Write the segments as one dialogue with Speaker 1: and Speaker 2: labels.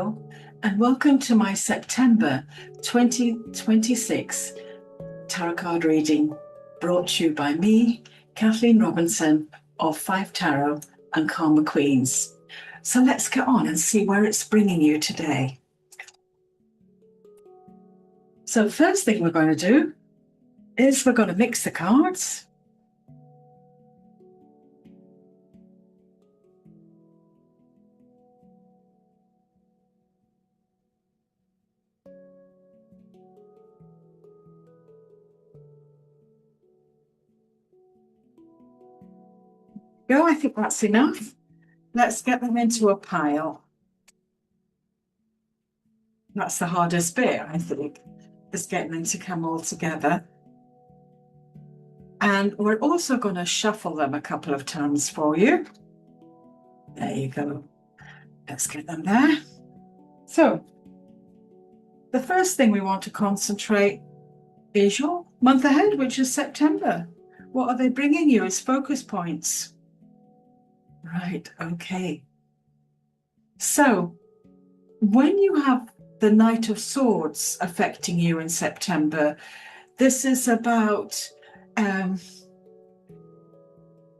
Speaker 1: Hello, and welcome to my September 2026 Tarot card reading, brought to you by me, Kathleen Robinson of 5 Tarot and Karmaqueens. So let's get on and see where it's bringing you today. So first thing we're going to do is we're going to mix the cards. I think that's enough. Let's get them into a pile. That's the hardest bit, I think, is getting them to come all together. And we're also going to shuffle them a couple of times for you. There you go. Let's get them there. So, the first thing we want to concentrate is your month ahead, which is September. What are they bringing you as focus points? Right, okay. So, when you have the Knight of Swords affecting you in September, this is about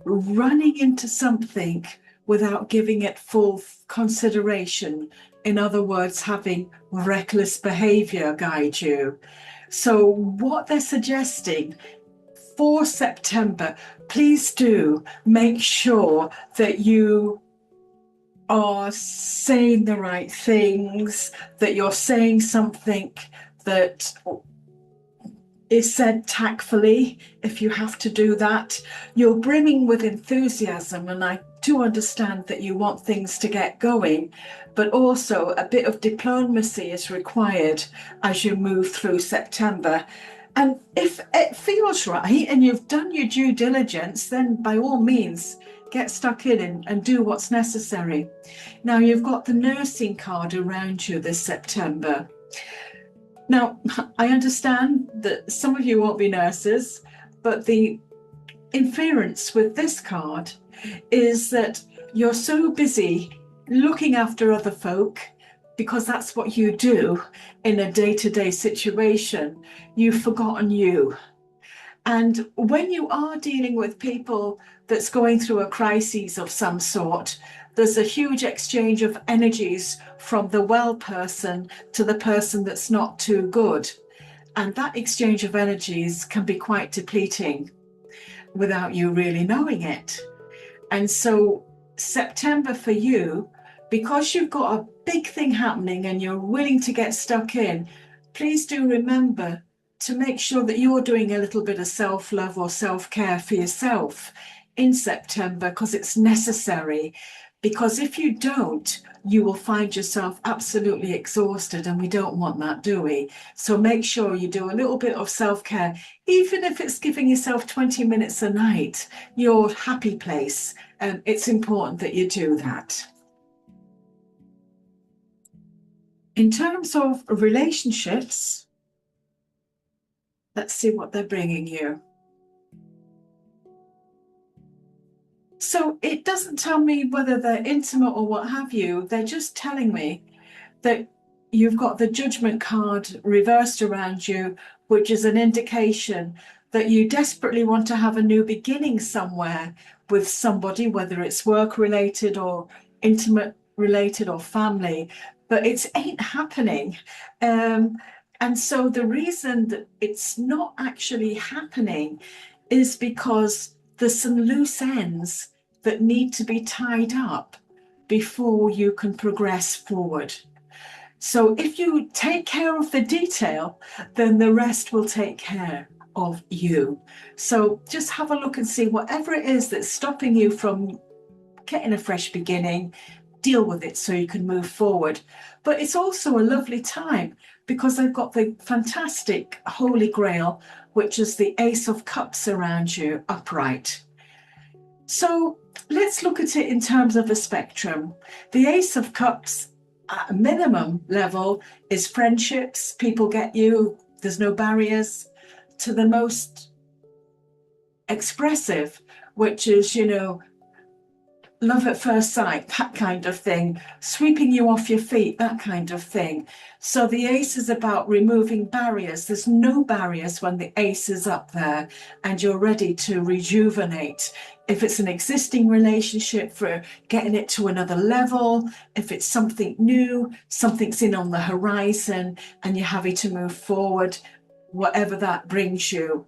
Speaker 1: running into something without giving it full consideration. In other words, having reckless behavior guide you. So what they're suggesting for September, please do make sure that you are saying the right things, that you're saying something that is said tactfully. If you have to do that, you're brimming with enthusiasm, and I do understand that you want things to get going, but also a bit of diplomacy is required as you move through September. And if it feels right and you've done your due diligence, then by all means get stuck in and do what's necessary. Now, you've got the nursing card around you this September. Now, I understand that some of you won't be nurses, but the inference with this card is that you're so busy looking after other folk, because that's what you do in a day-to-day situation, you've forgotten you. And when you are dealing with people that's going through a crisis of some sort, there's a huge exchange of energies from the well person to the person that's not too good. And that exchange of energies can be quite depleting without you really knowing it. And so September for you, because you've got a big thing happening and you're willing to get stuck in, please do remember to make sure that you're doing a little bit of self-love or self-care for yourself in September, because it's necessary. Because if you don't, you will find yourself absolutely exhausted, and we don't want that, do we? So make sure you do a little bit of self-care, even if it's giving yourself 20 minutes a night, your happy place. It's important that you do that. In terms of relationships, let's see what they're bringing you. So it doesn't tell me whether they're intimate or what have you. They're just telling me that you've got the Judgment card reversed around you, which is an indication that you desperately want to have a new beginning somewhere with somebody, whether it's work related or intimate related or family, but it ain't happening. And so the reason that it's not actually happening is because there's some loose ends that need to be tied up before you can progress forward. So if you take care of the detail, then the rest will take care of you. So just have a look and see whatever it is that's stopping you from getting a fresh beginning, deal with it so you can move forward. But it's also a lovely time because I've got the fantastic Holy Grail, which is the Ace of Cups around you upright. So let's look at it in terms of a spectrum. The Ace of Cups at a minimum level is friendships, people get you, there's no barriers, to the most expressive, which is, love at first sight, that kind of thing, sweeping you off your feet, that kind of thing. So the ace is about removing barriers. There's no barriers when the ace is up there and you're ready to rejuvenate. If it's an existing relationship, for getting it to another level, if it's something new, something's in on the horizon and you're having to move forward, whatever that brings you.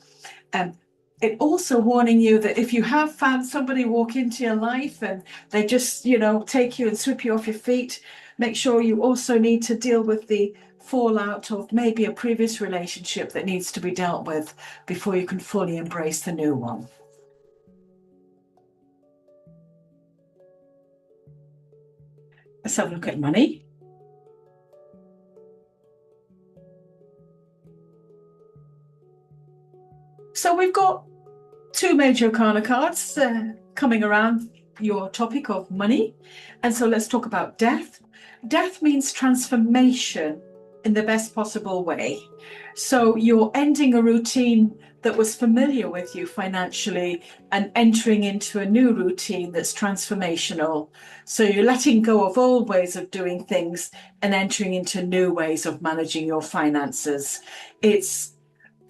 Speaker 1: It also warning you that if you have found somebody walk into your life and they just, take you and sweep you off your feet, make sure you also need to deal with the fallout of maybe a previous relationship that needs to be dealt with before you can fully embrace the new one. Let's have a look at money. So we've got two major arcana cards coming around your topic of money. And so let's talk about death. Death means transformation in the best possible way. So you're ending a routine that was familiar with you financially and entering into a new routine that's transformational. So you're letting go of old ways of doing things and entering into new ways of managing your finances. It's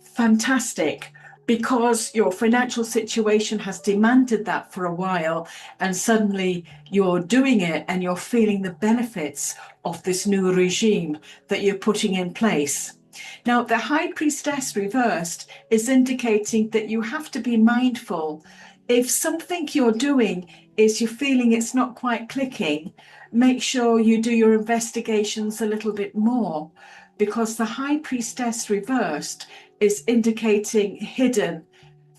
Speaker 1: fantastic because your financial situation has demanded that for a while, and suddenly you're doing it and you're feeling the benefits of this new regime that you're putting in place. Now, the High Priestess reversed is indicating that you have to be mindful. If something you're doing is you're feeling it's not quite clicking, make sure you do your investigations a little bit more, because the High Priestess reversed is indicating hidden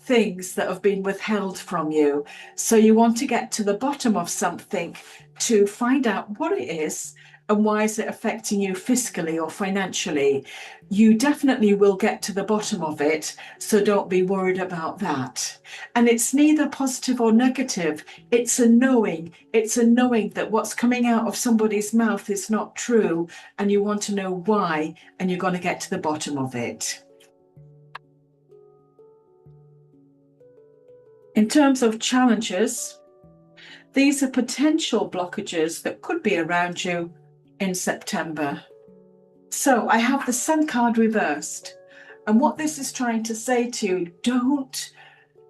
Speaker 1: things that have been withheld from you. So you want to get to the bottom of something to find out what it is and why is it affecting you fiscally or financially. You definitely will get to the bottom of it, so don't be worried about that. And it's neither positive or negative. It's a knowing. It's a knowing that what's coming out of somebody's mouth is not true, and you want to know why, and you're going to get to the bottom of it. In terms of challenges, these are potential blockages that could be around you in September. So I have the Sun card reversed. And what this is trying to say to you, don't,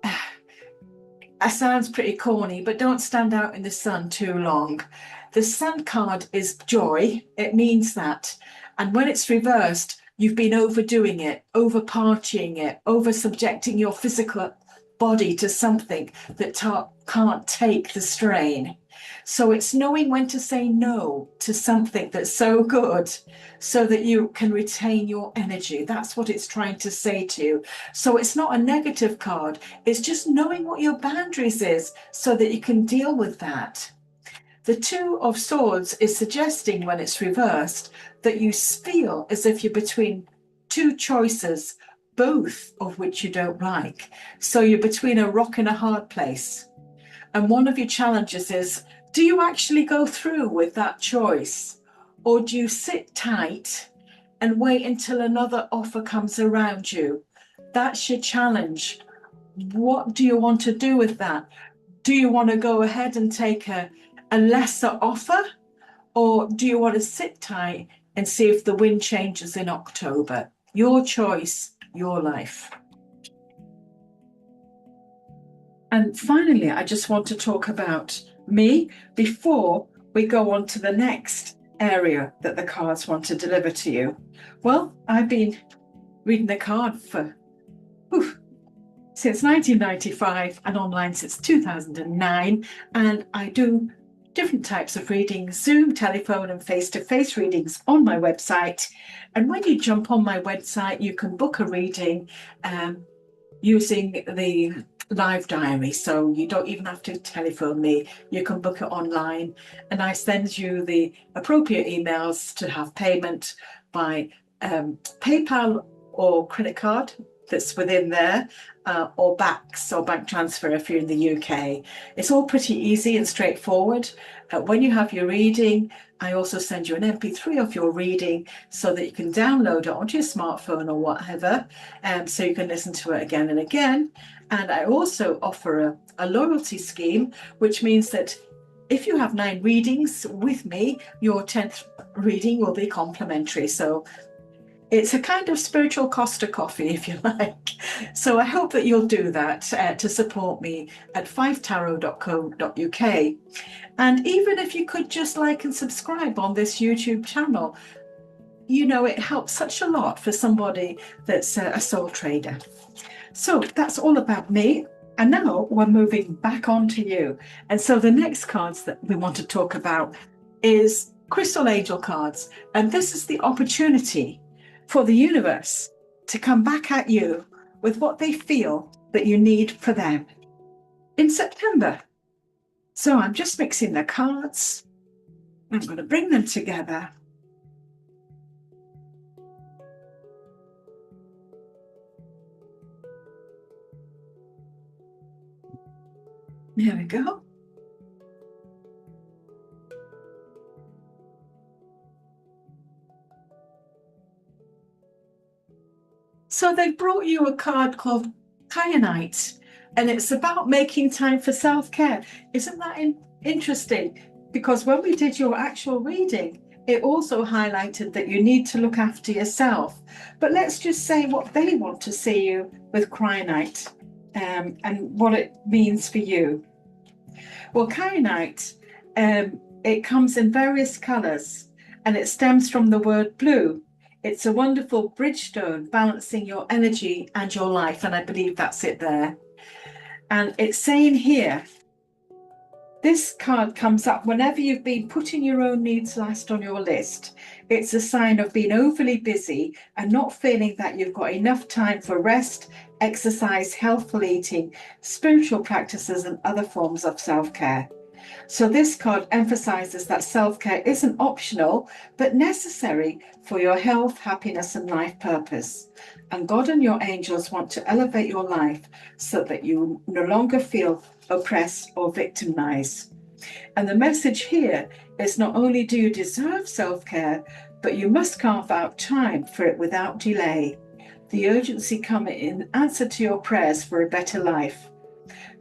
Speaker 1: it sounds pretty corny, but don't stand out in the sun too long. The Sun card is joy. It means that. And when it's reversed, you've been overdoing it, over partying it, over subjecting your physical body to something that can't take the strain. So it's knowing when to say no to something that's so good so that you can retain your energy. That's what it's trying to say to you. So it's not a negative card. It's just knowing what your boundaries is so that you can deal with that. The Two of Swords is suggesting, when it's reversed, that you feel as if you're between two choices, both of which you don't like. So you're between a rock and a hard place. And one of your challenges is, do you actually go through with that choice? Or do you sit tight and wait until another offer comes around you? That's your challenge. What do you want to do with that? Do you want to go ahead and take a lesser offer? Or do you want to sit tight and see if the wind changes in October? Your choice, your life. And finally, I just want to talk about me before we go on to the next area that the cards want to deliver to you. Well, I've been reading the card for since 1995 and online since 2009, and I do different types of readings, Zoom, telephone and face-to-face readings on my website. And when you jump on my website, you can book a reading using the live diary. So you don't even have to telephone me. You can book it online, and I send you the appropriate emails to have payment by PayPal or credit card that's within there, or BACS or bank transfer if you're in the UK. It's all pretty easy and straightforward. When you have your reading, I also send you an MP3 of your reading so that you can download it onto your smartphone or whatever, so you can listen to it again and again. And I also offer a loyalty scheme, which means that if you have 9 readings with me, your 10th reading will be complimentary. So it's a kind of spiritual Costa coffee, if you like. So I hope that you'll do that to support me at 5tarot.co.uk. And even if you could just like and subscribe on this YouTube channel, you know, it helps such a lot for somebody that's a soul trader. So that's all about me. And now we're moving back on to you. And so the next cards that we want to talk about is Crystal Angel cards. And this is the opportunity for the universe to come back at you with what they feel that you need for them in September. So I'm just mixing the cards. I'm going to bring them together. There we go. So they brought you a card called Kyanite, and it's about making time for self-care. Isn't that interesting? Because when we did your actual reading, it also highlighted that you need to look after yourself. But let's just say what they want to see you with Kyanite, and what it means for you. Well, Kyanite, it comes in various colors, and it stems from the word blue. It's a wonderful bridge stone balancing your energy and your life, and I believe that's it there. And it's saying here, this card comes up whenever you've been putting your own needs last on your list. It's a sign of being overly busy and not feeling that you've got enough time for rest, exercise, healthful eating, spiritual practices, and other forms of self-care. So this card emphasizes that self-care isn't optional, but necessary for your health, happiness, and life purpose. And God and your angels want to elevate your life so that you no longer feel oppressed or victimized. And the message here is not only do you deserve self-care, but you must carve out time for it without delay. The urgency coming in answer to your prayers for a better life.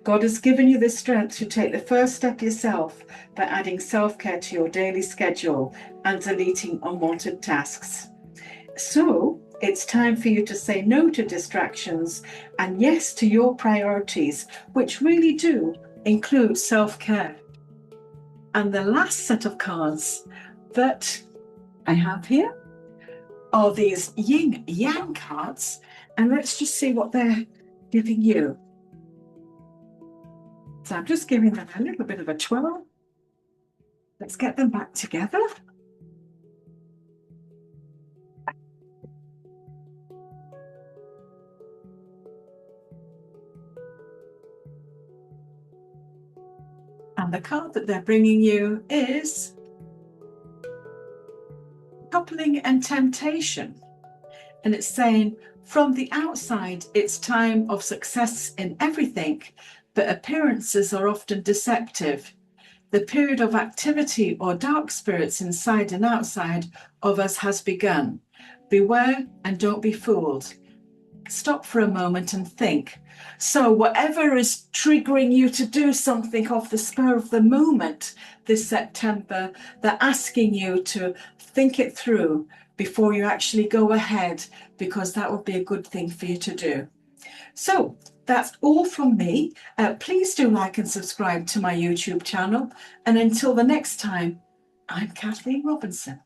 Speaker 1: God has given you the strength to take the first step yourself by adding self-care to your daily schedule and deleting unwanted tasks. So it's time for you to say no to distractions and yes to your priorities, which really do include self-care. And the last set of cards that I have here are these yin yang cards. And let's just see what they're giving you. So I'm just giving them a little bit of a twirl. Let's get them back together. And the card that they're bringing you is Coupling and Temptation. And it's saying, from the outside, it's time of success in everything, but appearances are often deceptive. The period of activity or dark spirits inside and outside of us has begun. Beware and don't be fooled. Stop for a moment and think. So whatever is triggering you to do something off the spur of the moment this September, they're asking you to think it through before you actually go ahead, because that would be a good thing for you to do. So that's all from me. Please do like and subscribe to my YouTube channel. And until the next time, I'm Kathleen Robinson.